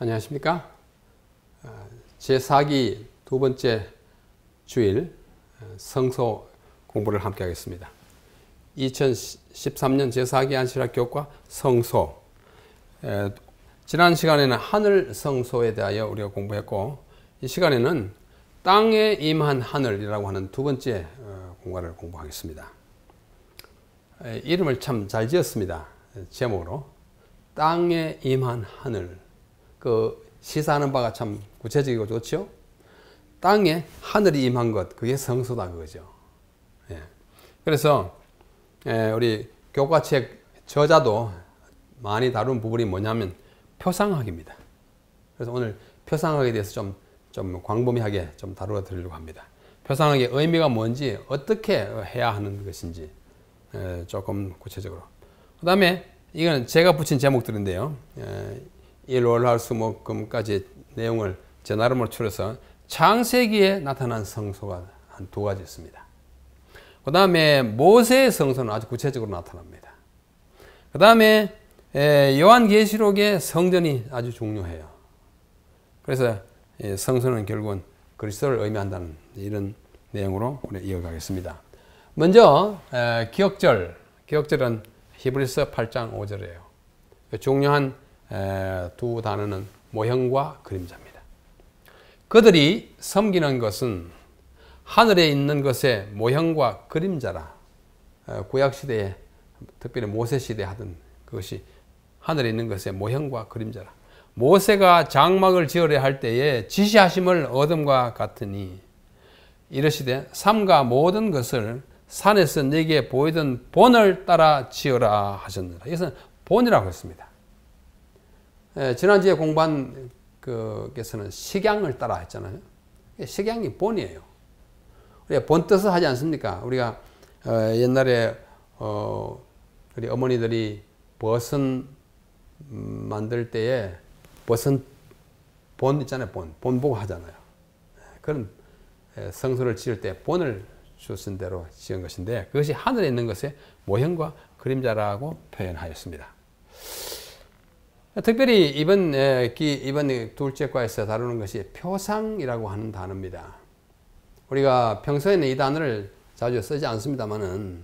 안녕하십니까? 제4기 두 번째 주일 성소 공부를 함께 하겠습니다. 2013년 제4기 안식일학 교과 성소. 지난 시간에는 하늘 성소에 대하여 우리가 공부했고, 이 시간에는 땅에 임한 하늘이라고 하는 두 번째 공과를 공부하겠습니다. 이름을 참 잘 지었습니다. 제목으로 땅에 임한 하늘. 시사하는 바가 참 구체적이고 좋죠. 땅에 하늘이 임한 것, 그게 성소다 그거죠. 예. 그래서 우리 교과책 저자도 많이 다룬 부분이 뭐냐면 표상학입니다. 그래서 오늘 표상학에 대해서 좀 광범위하게 좀 다루어 드리려고 합니다. 표상학의 의미가 뭔지, 어떻게 해야 하는 것인지 조금 구체적으로. 그 다음에 이건 제가 붙인 제목들인데요. 일, 월, 화, 수, 목, 금까지 내용을 제 나름으로 추려서 창세기에 나타난 성소가 한 두 가지 있습니다. 그 다음에 모세의 성소는 아주 구체적으로 나타납니다. 그 다음에 요한계시록의 성전이 아주 중요해요. 그래서 성소는 결국은 그리스도를 의미한다는 이런 내용으로 우리 이어가겠습니다. 먼저 기억절은 히브리서 8장 5절이에요. 중요한 두 단어는 모형과 그림자입니다. 그들이 섬기는 것은 하늘에 있는 것의 모형과 그림자라. 구약시대에 특별히 모세시대에 하던 그것이 하늘에 있는 것의 모형과 그림자라. 모세가 장막을 지으려 할 때에 지시하심을 얻음과 같으니 이르시되 삼가 모든 것을 산에서 네게 보이던 본을 따라 지으라 하셨느라. 이것은 본이라고 했습니다. 지난주에 공부한 그께서는 식양을 따라 했잖아요. 식양이 본이에요. 우리가 본 뜻을 하지 않습니까? 우리가 옛날에 우리 어머니들이 버선 만들 때에 버선 본 있잖아요. 본 보고 하잖아요. 그런 성소를 지을 때 본을 주신 대로 지은 것인데, 그것이 하늘에 있는 것의 모형과 그림자라고 표현하였습니다. 특별히 이번 둘째 과에서 다루는 것이 표상이라고 하는 단어입니다. 우리가 평소에는 이 단어를 자주 쓰지 않습니다만은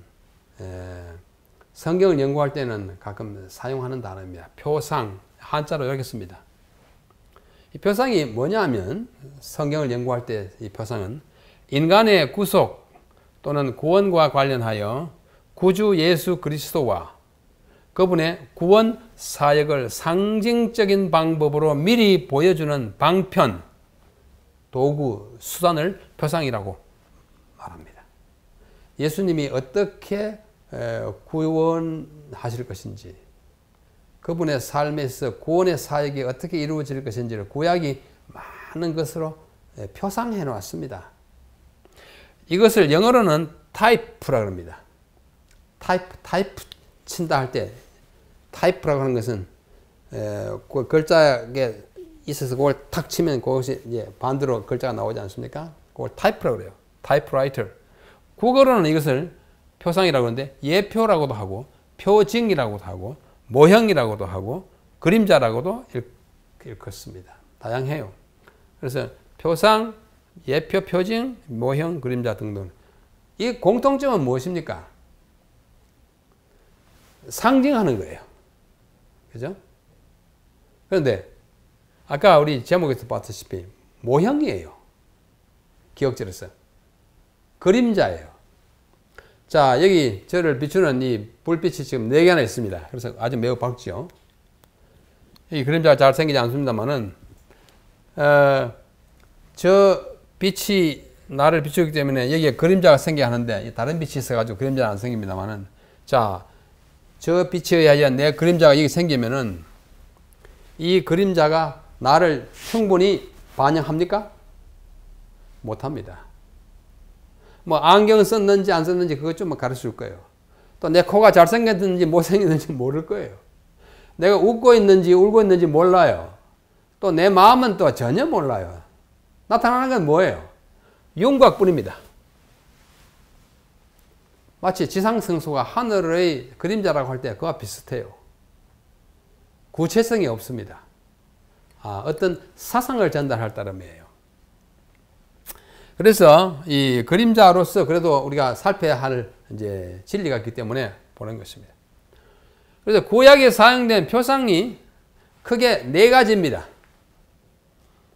성경을 연구할 때는 가끔 사용하는 단어입니다. 표상, 한자로 이렇게 씁니다. 이 표상이 뭐냐면, 성경을 연구할 때 이 표상은 인간의 구속 또는 구원과 관련하여 구주 예수 그리스도와 그분의 구원 사역을 상징적인 방법으로 미리 보여주는 방편, 도구, 수단을 표상이라고 말합니다. 예수님이 어떻게 구원하실 것인지, 그분의 삶에서 구원의 사역이 어떻게 이루어질 것인지를 구약이 많은 것으로 표상해 놓았습니다. 이것을 영어로는 타이프라고 합니다. 타이프 친다 할 때, 타이프라고 하는 것은 그 글자에 있어서 그걸 탁 치면 그것이 이제 반대로 글자가 나오지 않습니까? 그걸 타이프라고 그래요. 타이프라이터. 국어로는 이것을 표상이라고 하는데, 예표라고도 하고, 표징이라고도 하고, 모형이라고도 하고, 그림자라고도 읽었습니다. 다양해요. 그래서 표상, 예표, 표징, 모형, 그림자 등등. 이 공통점은 무엇입니까? 상징하는 거예요. 그죠? 그런데 아까 우리 제목에서 봤다시피 모형이에요. 기억절에서. 그림자예요. 자, 여기 저를 비추는 이 불빛이 지금 4개나 있습니다. 그래서 아주 매우 밝죠. 이 그림자가 잘 생기지 않습니다만은 저 빛이 나를 비추기 때문에 여기에 그림자가 생겨야 하는데, 다른 빛이 있어가지고 그림자는 안 생깁니다만은, 자, 저 빛에 의하여 내 그림자가 여기 생기면은 이 그림자가 나를 충분히 반영합니까? 못합니다. 뭐 안경 썼는지 안 썼는지 그것 좀 가르쳐 줄 거예요. 또 내 코가 잘생겼는지 못생겼는지 모를 거예요. 내가 웃고 있는지 울고 있는지 몰라요. 또 내 마음은 또 전혀 몰라요. 나타나는 건 뭐예요? 윤곽뿐입니다. 마치 지상성소가 하늘의 그림자라고 할 때 그와 비슷해요. 구체성이 없습니다. 어떤 사상을 전달할 따름이에요. 그래서 이 그림자로서 그래도 우리가 살펴야 할 이제 진리가 있기 때문에 보는 것입니다. 그래서 구약에 사용된 표상이 크게 네 가지입니다.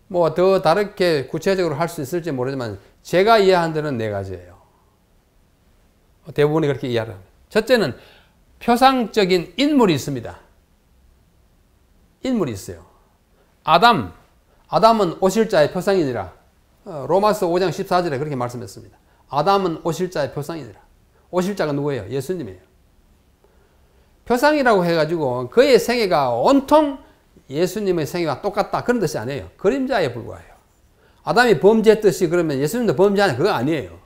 뭐 더 다르게 구체적으로 할 수 있을지 모르지만 제가 이해한 데는 네 가지예요. 대부분이 그렇게 이해합니다. 첫째는 표상적인 인물이 있습니다. 인물이 있어요. 아담은 오실자의 표상이니라. 로마서 5장 14절에 그렇게 말씀했습니다. 아담은 오실자의 표상이니라. 오실자가 누구예요? 예수님이에요. 표상이라고 해가지고 그의 생애가 온통 예수님의 생애와 똑같다 그런 뜻이 아니에요. 그림자에 불과해요. 아담이 범죄했듯이 그러면 예수님도 범죄하냐? 그거 아니에요.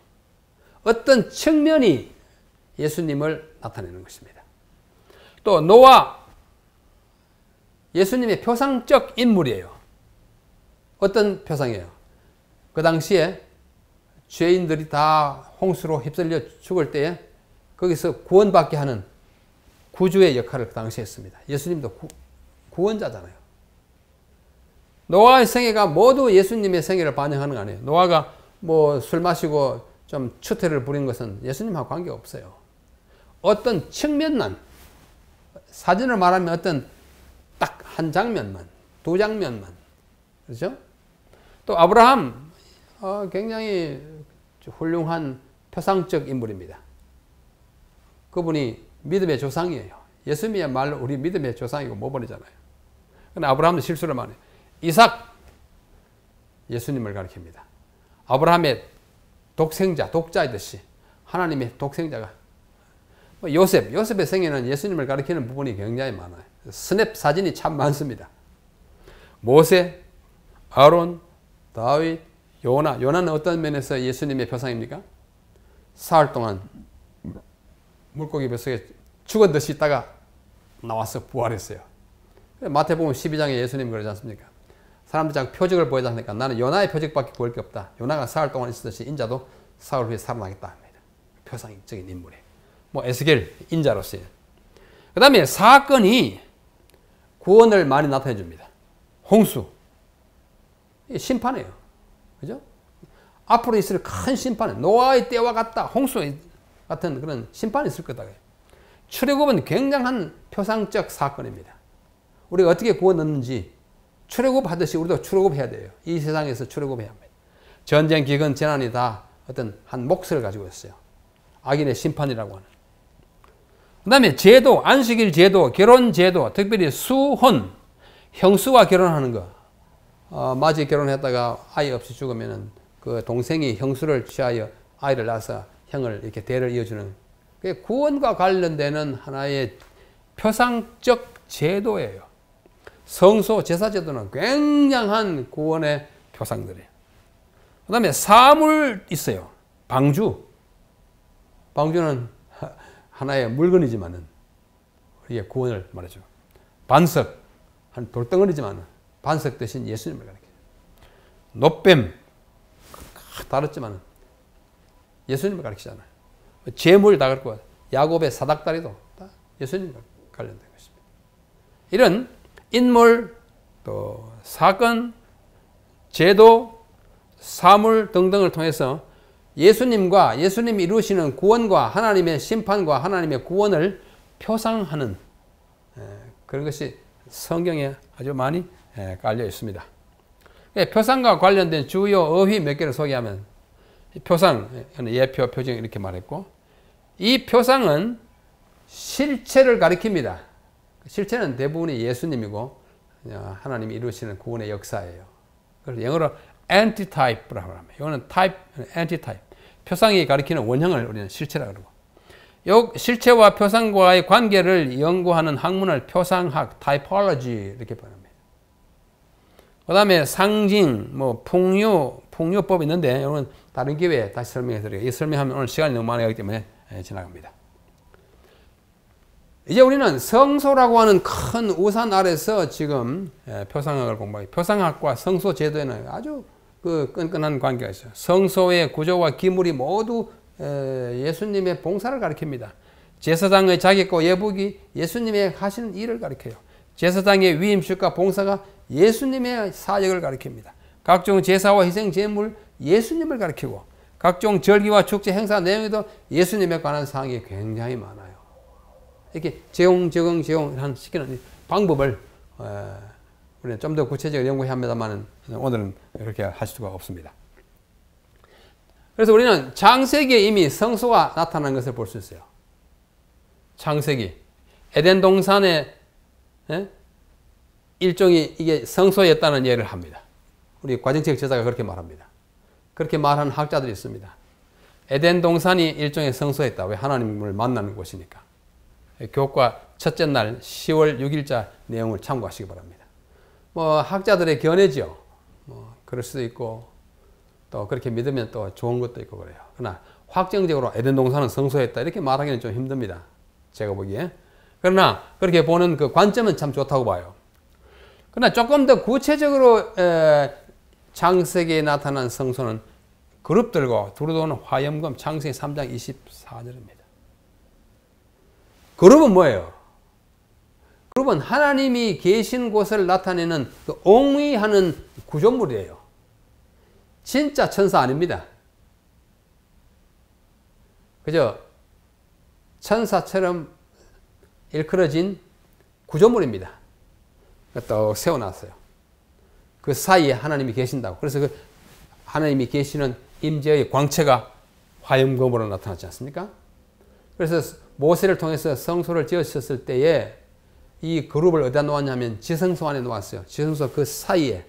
어떤 측면이 예수님을 나타내는 것입니다. 또 노아, 예수님의 표상적 인물이에요. 어떤 표상이에요? 그 당시에 죄인들이 다 홍수로 휩쓸려 죽을 때에 거기서 구원받게 하는 구주의 역할을 그 당시에 했습니다. 예수님도 구원자잖아요. 노아의 생애가 모두 예수님의 생애를 반영하는 거 아니에요. 노아가 뭐 술 마시고 좀 추태를 부린 것은 예수님하고 관계가 없어요. 어떤 측면만, 사진을 말하면 어떤 딱 한 장면만, 두 장면만. 그렇죠? 또 아브라함, 굉장히 훌륭한 표상적 인물입니다. 그분이 믿음의 조상이에요. 예수님이야말로 우리 믿음의 조상이고 모범이잖아요. 그런데 아브라함도 실수를 많이 해요. 이삭, 예수님을 가리킵니다. 아브라함의 독생자, 독자이듯이 하나님의 독생자가. 요셉의 생애는 예수님을 가리키는 부분이 굉장히 많아요. 스냅 사진이 참 많습니다. 모세, 아론, 다윗, 요나는 어떤 면에서 예수님의 표상입니까? 사흘 동안 물고기 뱃속에 죽은 듯이 있다가 나와서 부활했어요. 마태복음 12장에 예수님 그러지 않습니까? 사람들 자꾸 표적을 보여자 하니까 나는 요나의 표적밖에 보일 게 없다. 요나가 사흘 동안 있었듯이 인자도 사흘 후에 살아나겠다 합니다. 표상적인 인물이에요. 뭐 에스겔 인자로서요. 그 다음에 사건이 구원을 많이 나타내 줍니다. 홍수. 이게 심판이에요. 그죠? 앞으로 있을 큰 심판, 노아의 때와 같다. 홍수 같은 그런 심판이 있을 거다. 출애굽은 굉장한 표상적 사건입니다. 우리가 어떻게 구원 얻는지 출애굽 하듯이 우리도 출애굽해야 돼요. 이 세상에서 출애굽해야 합니다. 전쟁, 기근, 재난이 다 어떤 한 몫을 가지고 있어요. 악인의 심판이라고 하는. 그 다음에 제도, 안식일 제도, 결혼 제도, 특별히 수혼, 형수와 결혼하는 거. 마지 결혼했다가 아이 없이 죽으면은 그 동생이 형수를 취하여 아이를 낳아서 형을 이렇게 대를 이어주는 그게 구원과 관련되는 하나의 표상적 제도예요. 성소 제사 제도는 굉장한 구원의 표상들이에요. 그 다음에 사물 있어요. 방주는 하나의 물건이지만은 우리의 구원을 말해줘. 반석, 한 돌덩어리지만은 반석 대신 예수님을 가리켜요. 놋뱀, 다르지만은 예수님을 가리키잖아요. 재물 다 그렇고 야곱의 사닥다리도 다 예수님과 관련된 것입니다. 이런 인물, 또 사건, 제도, 사물 등등을 통해서 예수님과 예수님이 이루시는 구원과 하나님의 심판과 하나님의 구원을 표상하는 그런 것이 성경에 아주 많이 깔려 있습니다. 표상과 관련된 주요 어휘 몇 개를 소개하면 표상, 예표, 표징 이렇게 말했고 이 표상은 실체를 가리킵니다. 실체는 대부분이 예수님이고 하나님이 이루시는 구원의 역사예요. 그래서 영어로 antitype라고 합니다. 이거는 type, antitype. 표상이 가리키는 원형을 우리는 실체라고 그러고 요 실체와 표상과의 관계를 연구하는 학문을 표상학, typology 이렇게 부릅니다. 그 다음에 상징, 뭐 풍요법이 있는데 이건 다른 기회에 다시 설명해 드리겠습니다. 이 설명하면 오늘 시간이 너무 많이 가기 때문에 지나갑니다. 이제 우리는 성소라고 하는 큰 우산 아래서 지금 표상학을 공부해요. 표상학과 성소 제도에는 아주 그 끈끈한 관계가 있어요. 성소의 구조와 기물이 모두 예수님의 봉사를 가리킵니다. 제사장의 자격과 예복이 예수님의 하시는 일을 가리켜요. 제사장의 위임식과 봉사가 예수님의 사역을 가리킵니다. 각종 제사와 희생 제물 예수님을 가리키고 각종 절기와 축제 행사 내용에도 예수님에 관한 사항이 굉장히 많아요. 이렇게 적용 시키는 방법을 우리는 좀 더 구체적으로 연구해야 합니다만 오늘은 그렇게 할 수가 없습니다. 그래서 우리는 창세기에 이미 성소가 나타난 것을 볼 수 있어요. 창세기 에덴 동산의 일종이 이게 성소였다는 예를 합니다. 우리 과정책 저자가 그렇게 말합니다. 그렇게 말하는 학자들이 있습니다. 에덴 동산이 일종의 성소였다. 왜? 하나님을 만나는 곳이니까. 교과 첫째 날 10월 6일자 내용을 참고하시기 바랍니다. 뭐 학자들의 견해죠. 뭐 그럴 수도 있고 또 그렇게 믿으면 또 좋은 것도 있고 그래요. 그러나 확정적으로 에덴 동산은 성소였다 이렇게 말하기는 좀 힘듭니다. 제가 보기에. 그러나 그렇게 보는 그 관점은 참 좋다고 봐요. 그러나 조금 더 구체적으로 창세기에 나타난 성소는 그룹들과 두루도는 화염검 창세기 3장 24절입니다. 그룹은 뭐예요? 그룹은 하나님이 계신 곳을 나타내는 그 옹위하는 구조물이에요. 진짜 천사 아닙니다. 그저 천사처럼 일컬어진 구조물입니다. 또 세워놨어요. 그 사이에 하나님이 계신다고. 그래서 그 하나님이 계시는 임재의 광채가 화염검으로 나타났지 않습니까? 그래서 모세를 통해서 성소를 지으셨을 때에 이 그룹을 어디다 놓았냐면 지성소 안에 놓았어요. 지성소 그 사이에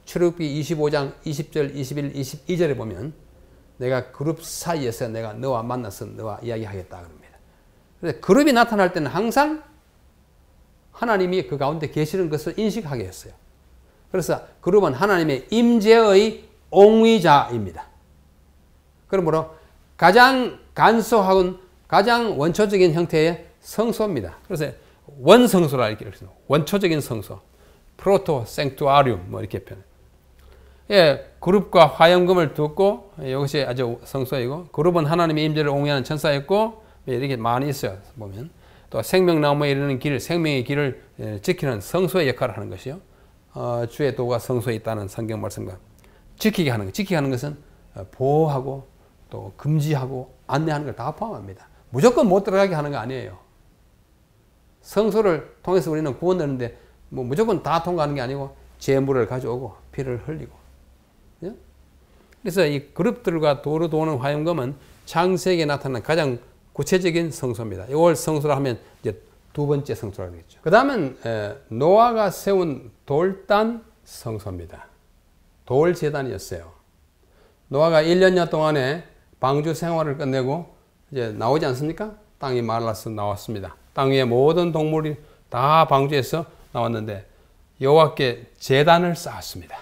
출애굽기 25장 20절, 21, 22절에 보면 내가 그룹 사이에서 내가 너와 만나서 너와 이야기하겠다 그럽니다. 그래서 그룹이 나타날 때는 항상 하나님이 그 가운데 계시는 것을 인식하게 했어요. 그래서 그룹은 하나님의 임재의 옹위자입니다. 그러므로 가장 간소하고 가장 원초적인 형태의 성소입니다. 그래서 원성소라 이렇게 읽습니다. 원초적인 성소, 프로토 생투아리움 뭐 이렇게 표현. 예, 그룹과 화염금을 두고 이것이 아주 성소이고 그룹은 하나님의 임재를 옹위하는 천사였고 이렇게 많이 있어요. 보면 또 생명나무에 이르는 길, 생명의 길을 지키는 성소의 역할을 하는 것이요. 주의 도가 성소에 있다는 성경 말씀과 지키게 하는 것. 지키게 하는 것은 보호하고 또 금지하고 안내하는 걸 다 포함합니다. 무조건 못 들어가게 하는 거 아니에요. 성소를 통해서 우리는 구원 얻는데 뭐 무조건 다 통과하는 게 아니고 제물을 가져오고 피를 흘리고. 그래서 이 그룹들과 도로 도는 화염검은 창세기에 나타난 가장 구체적인 성소입니다. 이걸 성소라 하면 이제 두 번째 성소라 되겠죠. 그 다음은 노아가 세운 돌단 성소입니다. 돌 제단이었어요. 노아가 1년여 동안에 방주 생활을 끝내고 이제 나오지 않습니까? 땅이 말라서 나왔습니다. 땅 위에 모든 동물이 다 방주에서 나왔는데 여호와께 제단을 쌓았습니다.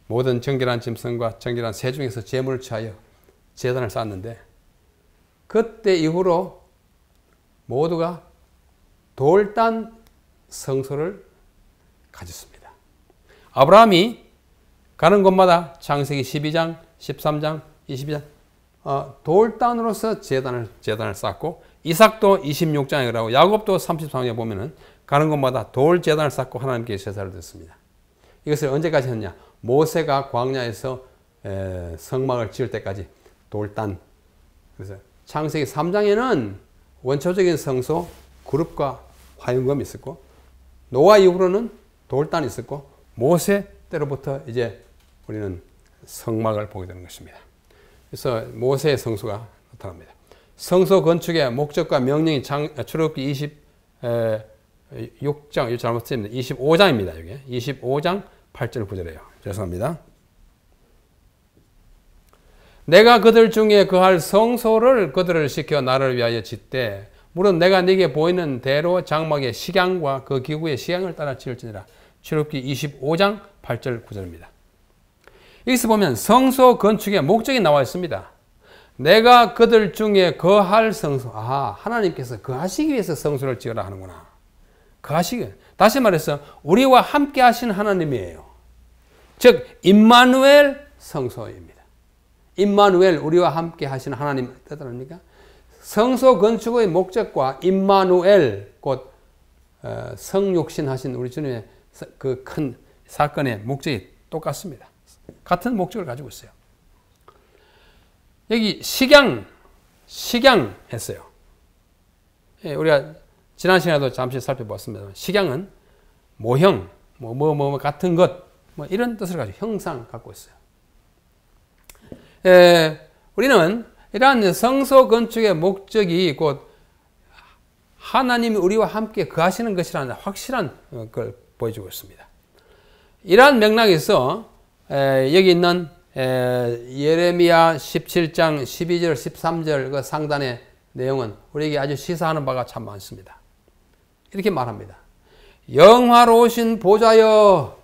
모든 정결한 짐승과 정결한 새 중에서 제물을 취하여 제단을 쌓았는데 그때 이후로 모두가 돌단 성소를 가졌습니다. 아브라함이 가는 곳마다 창세기 12장, 13장, 22장 돌단으로서 제단을 쌓고 이삭도 26장에 그러고 야곱도 33장에 보면은 가는 곳마다 돌 제단을 쌓고 하나님께 제사를 드렸습니다. 이것을 언제까지 했냐? 모세가 광야에서 성막을 지을 때까지 돌단. 그래서 창세기 3장에는 원초적인 성소 그룹과 화염검이 있었고 노아 이후로는 돌단이 있었고 모세 때로부터 이제 우리는 성막을 보게 되는 것입니다. 그래서 모세의 성소가 나타납니다. 성소 건축의 목적과 명령이 출애굽기 26장, 잘못 썼습니다. 25장입니다. 여기 25장 8절 9절이에요. 죄송합니다. 내가 그들 중에 거할 성소를 그들을 시켜 나를 위하여 짓되 물론 내가 네게 보이는 대로 장막의 식양과 그 기구의 식양을 따라 지을지니라. 출애굽기 25장 8절 9절입니다. 여기서 보면 성소 건축의 목적이 나와 있습니다. 내가 그들 중에 거할 성소. 하나님께서 거하시기 위해서 성소를 지으라 하는구나. 거하시기. 다시 말해서 우리와 함께 하신 하나님이에요. 즉 임마누엘 성소입니다. 임마누엘 우리와 함께 하시는 하나님 뜻 아닙니까? 성소 건축의 목적과 임마누엘 곧 성육신 하신 우리 주님의 그 큰 사건의 목적이 똑같습니다. 같은 목적을 가지고 있어요. 여기 식양 했어요. 예, 우리가 지난 시간에도 잠시 살펴봤습니다. 식양은 모형, 뭐 같은 것, 뭐 이런 뜻을 가지고 형상 갖고 있어요. 우리는 이러한 성소 건축의 목적이 곧 하나님이 우리와 함께 거하시는 것이라는 확실한 걸 보여주고 있습니다. 이러한 맥락에서 여기 있는 예레미야 17장 12절 13절 그 상단의 내용은 우리에게 아주 시사하는 바가 참 많습니다. 이렇게 말합니다. 영화로우신 보좌여,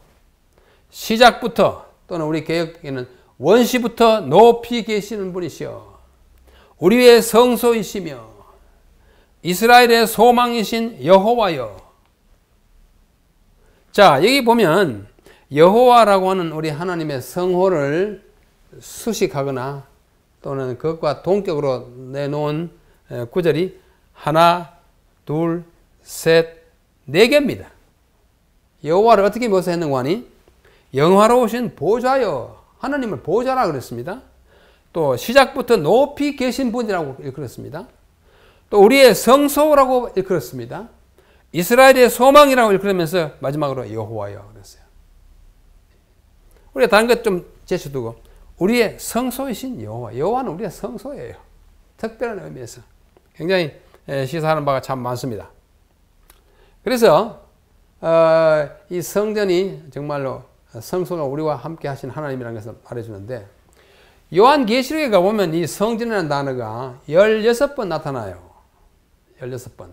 시작부터 또는 우리 개역에는 원시부터 높이 계시는 분이시여, 우리의 성소이시며 이스라엘의 소망이신 여호와여. 자, 여기 보면 여호와라고 하는 우리 하나님의 성호를 수식하거나 또는 그것과 동격으로 내놓은 구절이 하나, 둘, 셋, 네 개입니다. 여호와를 어떻게 묘사했는고 하니 영화로우신 보좌여, 하나님을 보좌라 그랬습니다. 또 시작부터 높이 계신 분이라고 일컬었습니다. 또 우리의 성소라고 일컬었습니다. 이스라엘의 소망이라고 일컬으면서 마지막으로 여호와여 그랬어요. 우리가 다른 것 좀 제쳐두고 우리의 성소이신 여호와, 여호와는 우리의 성소예요. 특별한 의미에서 굉장히 시사하는 바가 참 많습니다. 그래서 이 성전이 정말로 성소가 우리와 함께 하신 하나님이라는 것을 말해주는데, 요한계시록에 가보면 이 성전이라는 단어가 16번 나타나요. 16번.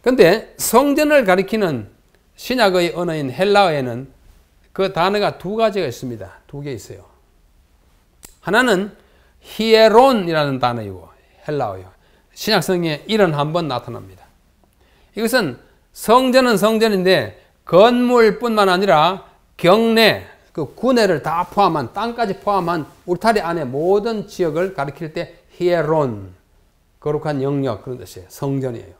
근데 성전을 가리키는 신약의 언어인 헬라어에는 그 단어가 두 가지가 있습니다. 두 개 있어요. 하나는 히에론이라는 단어이고 헬라어요. 신약성경에 71번 나타납니다. 이것은 성전은 성전인데 건물뿐만 아니라 경내, 그 구내를 다 포함한, 땅까지 포함한 울타리 안에 모든 지역을 가리킬 때 히에론, 거룩한 영역, 그런 뜻이에요. 성전이에요.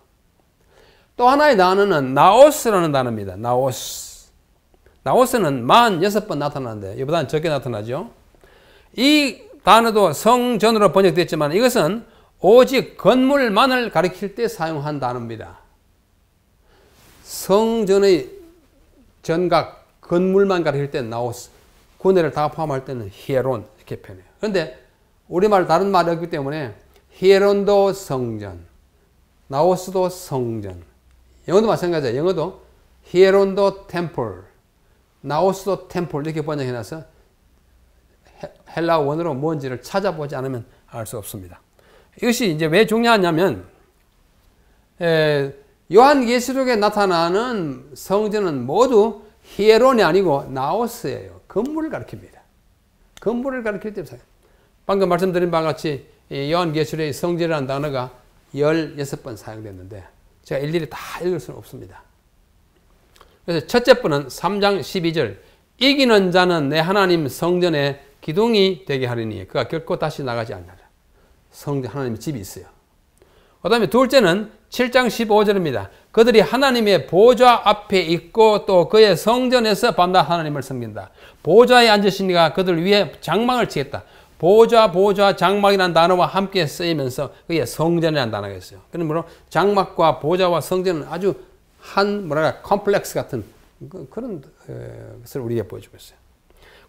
또 하나의 단어는 나오스라는 단어입니다. 나오스. 나오스는 46번 나타나는데 이보다는 적게 나타나죠. 이 단어도 성전으로 번역됐지만 이것은 오직 건물만을 가리킬 때 사용한 단어입니다. 성전의 전각, 건물만 가리킬 때는 나오스, 구내를 다 포함할 때는 히에론 이렇게 표현해요. 그런데 우리말 다른 말이 없기 때문에 히에론도 성전, 나오스도 성전. 영어도 마찬가지예요. 영어도 히에론도 템플, 나오스도 템플 이렇게 번역해놔서 헬라 원어로 뭔지를 찾아보지 않으면 알 수 없습니다. 이것이 이제 왜 중요하냐면 요한계시록에 나타나는 성전은 모두 히에론이 아니고 나오스예요. 건물을 가리킵니다. 건물을 가리킬 때 방금 말씀드린 바와 같이 요한계시록의 성전이라는 단어가 16번 사용됐는데 제가 일일이 다 읽을 수는 없습니다. 그래서 첫째 번은 3장 12절 이기는 자는 내 하나님 성전의 기둥이 되게 하리니 그가 결코 다시 나가지 않느라. 성전 하나님의 집이 있어요. 그 다음에 둘째는 7장 15절입니다. 그들이 하나님의 보좌 앞에 있고 또 그의 성전에서 밤낮 하나님을 섬긴다. 보좌에 앉으시니가 그들 위에 장막을 치겠다. 보좌, 장막이라는 단어와 함께 쓰이면서 그게 성전이라는 단어가 있어요. 그러므로 장막과 보좌와 성전은 아주 한 컴플렉스 같은 그런 것을 우리에게 보여주고 있어요.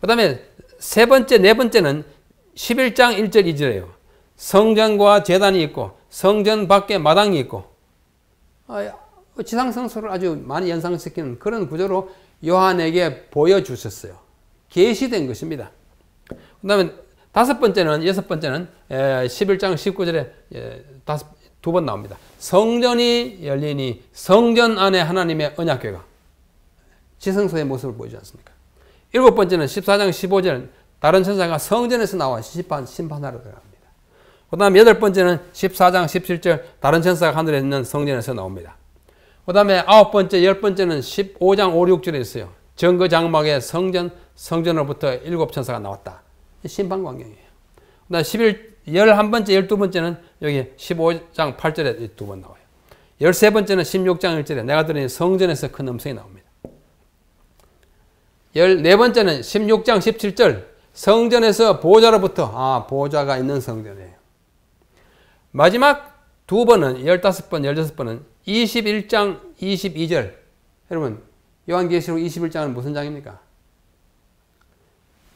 그 다음에 세 번째, 네 번째는 11장 1절 2절이에요. 성전과 제단이 있고 성전 밖에 마당이 있고 지상성소를 아주 많이 연상시키는 그런 구조로 요한에게 보여주셨어요. 계시된 것입니다. 그 다음에 다섯 번째는, 여섯 번째는 11장 19절에 두 번 나옵니다. 성전이 열리니 성전 안에 하나님의 언약궤가 지성소의 모습을 보이지 않습니까? 일곱 번째는 14장 15절 다른 천사가 성전에서 나와 심판하러 들어갑니다. 그 다음에 여덟 번째는 14장 17절 다른 천사가 하늘에 있는 성전에서 나옵니다. 그 다음에 아홉 번째, 열 번째는 15장 5, 6절에 있어요. 정거 장막의 성전으로부터 일곱 천사가 나왔다. 심판 광경이에요. 그 다음에 11번째, 12번째는 여기 15장 8절에 두 번 나와요. 13번째는 16장 1절에 내가 들으니 성전에서 큰 음성이 나옵니다. 14번째는 16장 17절 성전에서 보좌로부터 보좌가 있는 성전이에요. 마지막 두 번은 15번, 16번은 21장 22절. 여러분 요한계시록 21장은 무슨 장입니까?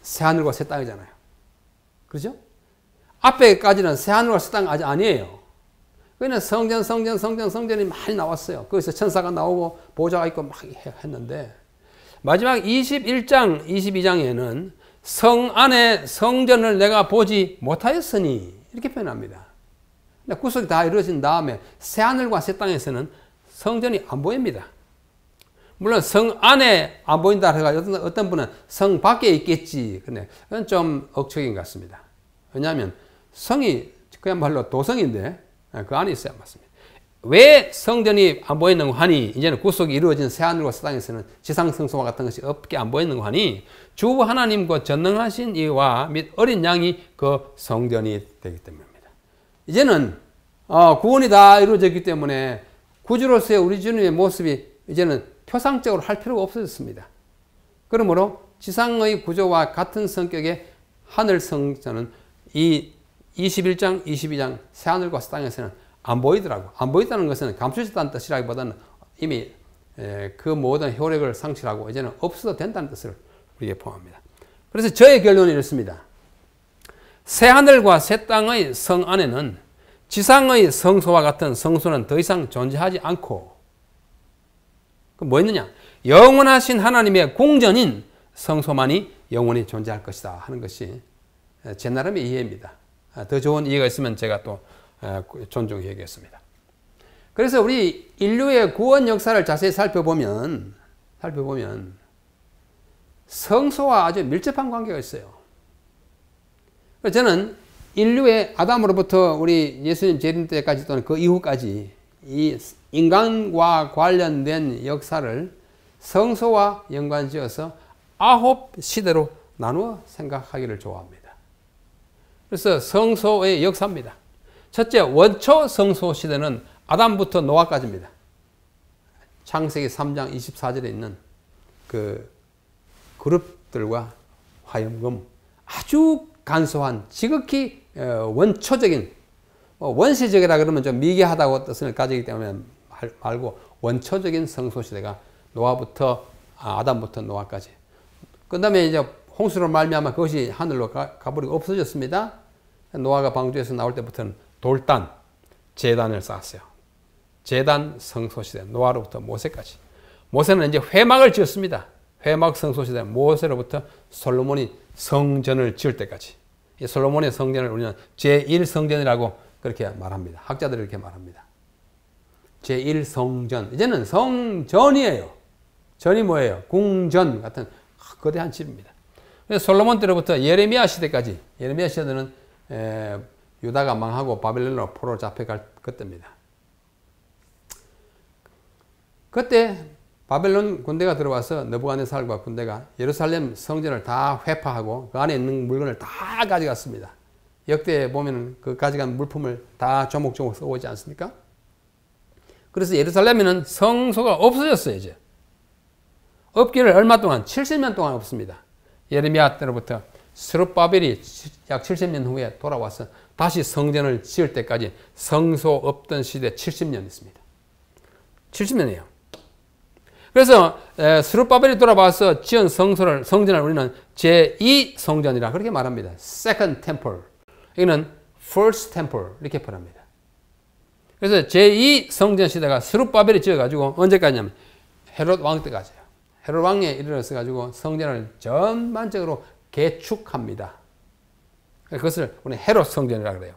새하늘과 새 땅이잖아요. 그렇죠? 앞에까지는 새하늘과 새 땅 아직 아니에요. 그냥 성전이 많이 나왔어요. 거기서 천사가 나오고 보좌가 있고 막 했는데 마지막 21장 22장에는 성 안에 성전을 내가 보지 못하였으니 이렇게 표현합니다. 구속이 다 이루어진 다음에 새하늘과 새 땅에서는 성전이 안 보입니다. 물론 성 안에 안 보인다 해가지고 어떤 분은 성 밖에 있겠지. 근데 그건 좀 억측인 것 같습니다. 왜냐하면 성이 그야말로 도성인데 그 안에 있어야 맞습니다. 왜 성전이 안 보이는 거 하니 이제는 구속이 이루어진 새하늘과 새 땅에서는 지상 성소와 같은 것이 없게 안 보이는 거 하니 주 하나님과 전능하신 이와 및 어린 양이 그 성전이 되기 때문입니다. 이제는 구원이 다 이루어졌기 때문에 구주로서의 우리 주님의 모습이 이제는 표상적으로 할 필요가 없어졌습니다. 그러므로 지상의 구조와 같은 성격의 하늘 성전은 이 21장, 22장 새하늘과 새 땅에서는 안 보이더라고. 안 보인다는 것은 감춰졌다는 뜻이라기보다는 이미 그 모든 효력을 상실하고 이제는 없어도 된다는 뜻을 우리에게 포함합니다. 그래서 저의 결론은 이렇습니다. 새하늘과 새 땅의 성 안에는 지상의 성소와 같은 성소는 더 이상 존재하지 않고 뭐 있느냐? 영원하신 하나님의 궁전인 성소만이 영원히 존재할 것이다 하는 것이 제 나름의 이해입니다. 더 좋은 이해가 있으면 제가 또 존중히 얘기했습니다. 그래서 우리 인류의 구원 역사를 자세히 살펴보면 성소와 아주 밀접한 관계가 있어요. 저는 인류의 아담으로부터 우리 예수님 재림 때까지 또는 그 이후까지 이 인간과 관련된 역사를 성소와 연관지어서 9시대로 나누어 생각하기를 좋아합니다. 그래서 성소의 역사입니다. 첫째, 원초 성소 시대는 아담부터 노아까지입니다. 창세기 3장 24절에 있는 그 그룹들과 화염금, 아주 간소한 지극히 원초적인, 원시적이라 그러면 좀 미개하다고 뜻을 가지기 때문에 말고 원초적인 성소 시대가 노아부터 아담부터 노아까지. 그 다음에 이제 홍수로 말미암아 그것이 하늘로 가버리고 없어졌습니다. 노아가 방주에서 나올 때부터는 돌단, 제단을 쌓았어요. 제단 성소 시대, 노아로부터 모세까지. 모세는 이제 회막을 지었습니다. 회막 성소 시대, 모세로부터 솔로몬이 성전을 지을 때까지. 이 솔로몬의 성전을 우리는 제1성전이라고 그렇게 말합니다. 학자들이 이렇게 말합니다. 제1성전. 이제는 성전이에요. 전이 뭐예요? 궁전 같은 거대한 집입니다. 솔로몬 때로부터 예레미야 시대까지, 예레미야 시대는 유다가 망하고 바벨론으로 포로로 잡혀갈 그때입니다. 그때 바벨론 군대가 들어와서 느부갓네살과 군대가 예루살렘 성전을 다 회파하고 그 안에 있는 물건을 다 가져갔습니다. 역대에 보면 그 가져간 물품을 다 조목조목 써오지 않습니까? 그래서 예루살렘에는 성소가 없어졌어요, 이제. 없기를 얼마 동안? 70년 동안 없습니다. 예레미야 때로부터 스룹바벨이 약 70년 후에 돌아와서 다시 성전을 지을 때까지 성소 없던 시대 70년 있습니다. 70년이에요. 그래서 스룹바벨이 돌아와서 지은 성전을 우리는 제2성전이라 그렇게 말합니다. Second Temple. 이거는 First Temple 이렇게 표현합니다. 그래서 제2성전 시대가 스룹바벨이 지어가지고 언제까지냐면 헤롯 왕 때까지예요. 헤롯 왕에 이르러서 가지고 성전을 전반적으로 개축합니다. 그것을 우리 헤롯 성전이라고 그래요.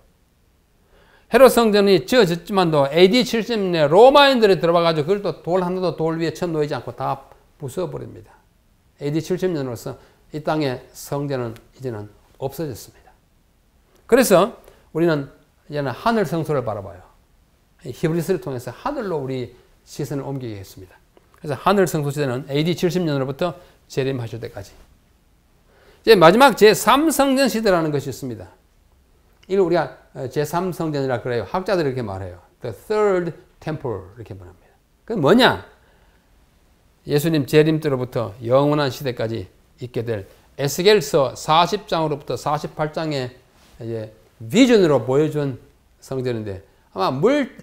헤롯 성전이 지어졌지만도 AD 70년에 로마인들이 들어와가지고 그걸 또 돌 하나도 돌 위에 쳐 놓이지 않고 다 부숴버립니다. AD 70년으로서 이 땅의 성전은 이제는 없어졌습니다. 그래서 우리는 이제는 하늘 성소를 바라봐요. 히브리서를 통해서 하늘로 우리 시선을 옮기게 했습니다. 그래서 하늘 성소 시대는 AD 70년으로부터 재림하실 때까지. 이제 마지막 제3성전 시대라는 것이 있습니다. 이걸 우리가 제3성전이라 그래요. 학자들이 이렇게 말해요. The Third Temple 이렇게 말합니다. 그게 뭐냐? 예수님 재림 때로부터 영원한 시대까지 있게 될 에스겔서 40장으로부터 48장의 이제 비전으로 보여준 성전인데 아마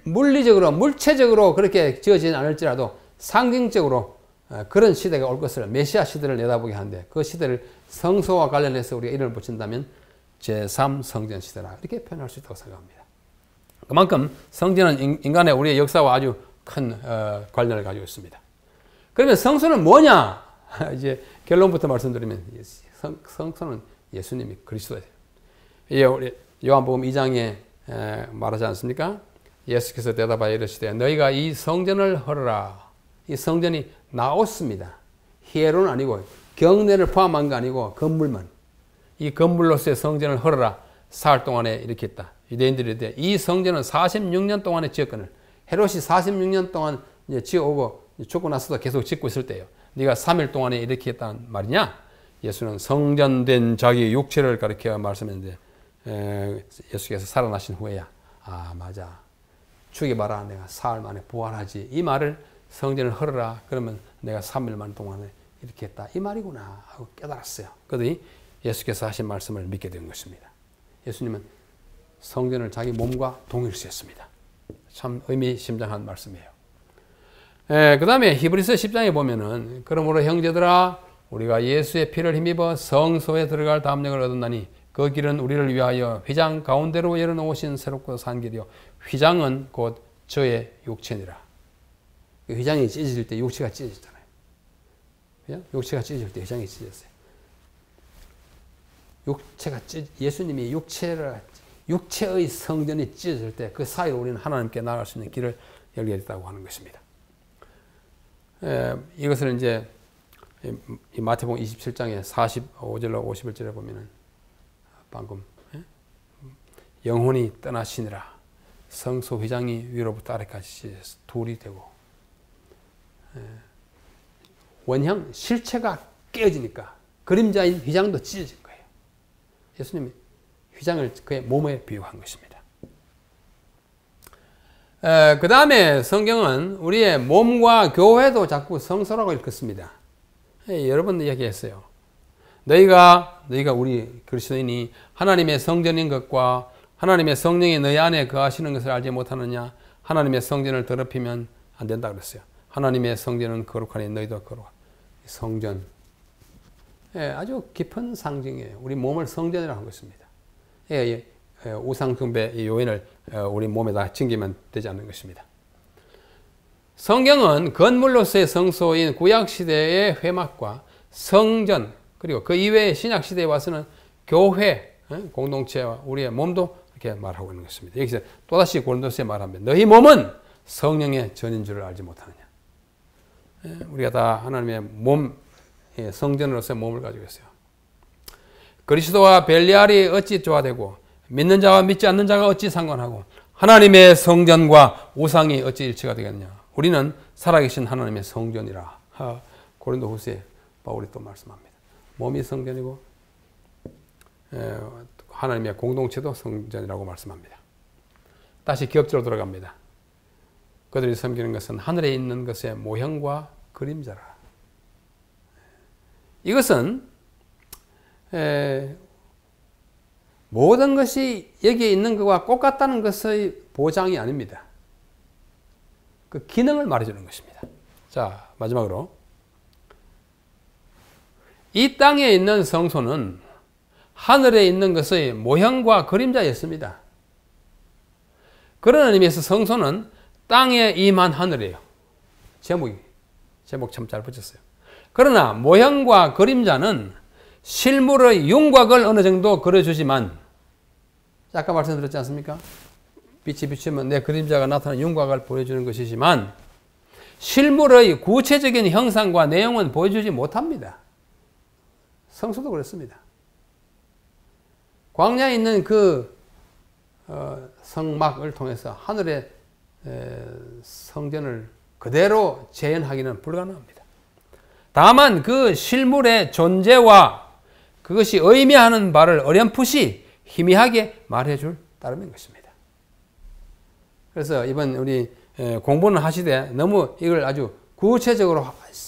물리적으로 물체적으로 그렇게 지어지진 않을지라도 상징적으로 그런 시대가 올 것을 메시아 시대를 내다보게 하는데 그 시대를 성소와 관련해서 우리가 이름을 붙인다면 제3성전 시대라 이렇게 표현할 수 있다고 생각합니다. 그만큼 성전은 인간의 우리의 역사와 아주 큰 관련을 가지고 있습니다. 그러면 성소는 뭐냐? 이제 결론부터 말씀드리면 성소는 예수님이 그리스도예요. 예, 우리 요한복음 2장에 말하지 않습니까? 예수께서 대답하여 이르시되 너희가 이 성전을 헐어라. 이 성전이 나왔습니다. 히에로는 아니고 경내를 포함한 거 아니고 건물만. 이 건물로서의 성전을 헐어라. 사흘 동안에 이렇게 했다. 유대인들이 이 성전은 46년 동안에 지었거늘 헤롯이 46년 동안 이제 지어오고 죽고 나서도 계속 짓고 있을 때예요. 네가 3일 동안에 이렇게 했단 말이냐? 예수는 성전된 자기 육체를 가리켜 말씀했는데 예수께서 살아나신 후에야 아 맞아 죽여봐라 내가 사흘 만에 부활하지 이 말을 성전을 헐어라 그러면 내가 3일만 동안에 이렇게 했다 이 말이구나 하고 깨달았어요. 그러더니 예수께서 하신 말씀을 믿게 된 것입니다. 예수님은 성전을 자기 몸과 동일시했습니다. 참 의미심장한 말씀이에요. 그 다음에 히브리서 10장에 보면은 그러므로 형제들아 우리가 예수의 피를 힘입어 성소에 들어갈 담력을 얻었나니 그 길은 우리를 위하여 휘장 가운데로 열어놓으신 새롭고 산 길이요 휘장은 곧 저의 육체니라. 휘장이 찢어질 때 육체가 찢어지잖아요. 육체가 찢어질 때 휘장이 찢어졌어요. 예수님이 육체의 성전이 찢어질 때 그 사이로 우리는 하나님께 나아갈 수 있는 길을 열게 됐다고 하는 것입니다. 이것을 이제 이 마태복음 27장에 45절로 51절에 보면은 방금 영혼이 떠나시니라 성소 휘장이 위로부터 아래까지 둘이 되고 원형 실체가 깨어지니까 그림자인 휘장도 찢어진 거예요. 예수님이 휘장을 그의 몸에 비유한 것입니다. 그 다음에 성경은 우리의 몸과 교회도 자꾸 성소라고 일컫습니다. 여러분 이야기했어요. 너희가 우리 그리스도인이 하나님의 성전인 것과 하나님의 성령이 너희 안에 거하시는 것을 알지 못하느냐? 하나님의 성전을 더럽히면 안 된다 그랬어요. 하나님의 성전은 거룩하니 너희도 거룩하라. 성전. 아주 깊은 상징이에요. 우리 몸을 성전이라고 한 것입니다. 우상 숭배 요인을 우리 몸에다 챙기면 되지 않는 것입니다. 성경은 건물로서의 성소인 구약시대의 회막과 성전 그리고 그 이외의 신약시대에 와서는 교회 공동체와 우리의 몸도 이렇게 말하고 있는 것입니다. 여기서 또다시 고린도서에 말합니다. 너희 몸은 성령의 전인 줄을 알지 못하느냐. 우리가 다 하나님의 몸 성전으로서의 몸을 가지고 있어요. 그리스도와 벨리알이 어찌 조화되고 믿는 자와 믿지 않는 자가 어찌 상관하고 하나님의 성전과 우상이 어찌 일치가 되겠냐. 우리는 살아계신 하나님의 성전이라. 고린도후서에 바울이 또 말씀합니다. 몸이 성전이고 하나님의 공동체도 성전이라고 말씀합니다. 다시 기업제로 들어갑니다. 그들이 섬기는 것은 하늘에 있는 것의 모형과 그림자라. 이것은 모든 것이 여기에 있는 것과 똑같다는 것의 보장이 아닙니다. 그 기능을 말해주는 것입니다. 자, 마지막으로 이 땅에 있는 성소는 하늘에 있는 것의 모형과 그림자였습니다. 그런 의미에서 성소는 땅에 임한 하늘이에요. 제목 참 잘 붙였어요. 그러나 모형과 그림자는 실물의 윤곽을 어느 정도 그려주지만 아까 말씀드렸지 않습니까? 빛이 비추면 내 그림자가 나타나는 윤곽을 보여주는 것이지만 실물의 구체적인 형상과 내용은 보여주지 못합니다. 성소도 그렇습니다. 광야에 있는 그 성막을 통해서 하늘의 성전을 그대로 재현하기는 불가능합니다. 다만 그 실물의 존재와 그것이 의미하는 바를 어렴풋이 희미하게 말해줄 따름인 것입니다. 그래서 이번 우리 공부는 하시되 너무 이걸 아주 구체적으로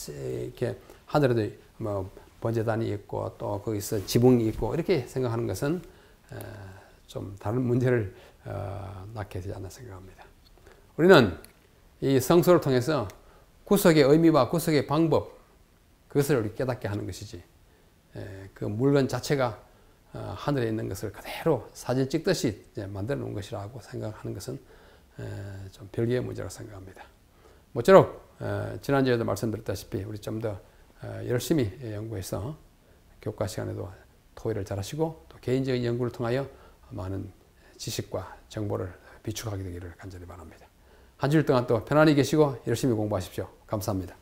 이렇게 하늘에도 뭐 번제단이 있고 또 거기서 지붕이 있고 이렇게 생각하는 것은 좀 다른 문제를 낳게 되지 않나 생각합니다. 우리는 이 성소를 통해서 구속의 의미와 구속의 방법, 그것을 우리 깨닫게 하는 것이지, 그 물건 자체가 하늘에 있는 것을 그대로 사진 찍듯이 만들어 놓은 것이라고 생각하는 것은 좀 별개의 문제라고 생각합니다. 모쪼록 지난주에도 말씀드렸다시피 우리 좀 더 열심히 연구해서 교과 시간에도 토의를 잘 하시고 또 개인적인 연구를 통하여 많은 지식과 정보를 비축하게 되기를 간절히 바랍니다. 한 주일 동안 또 편안히 계시고 열심히 공부하십시오. 감사합니다.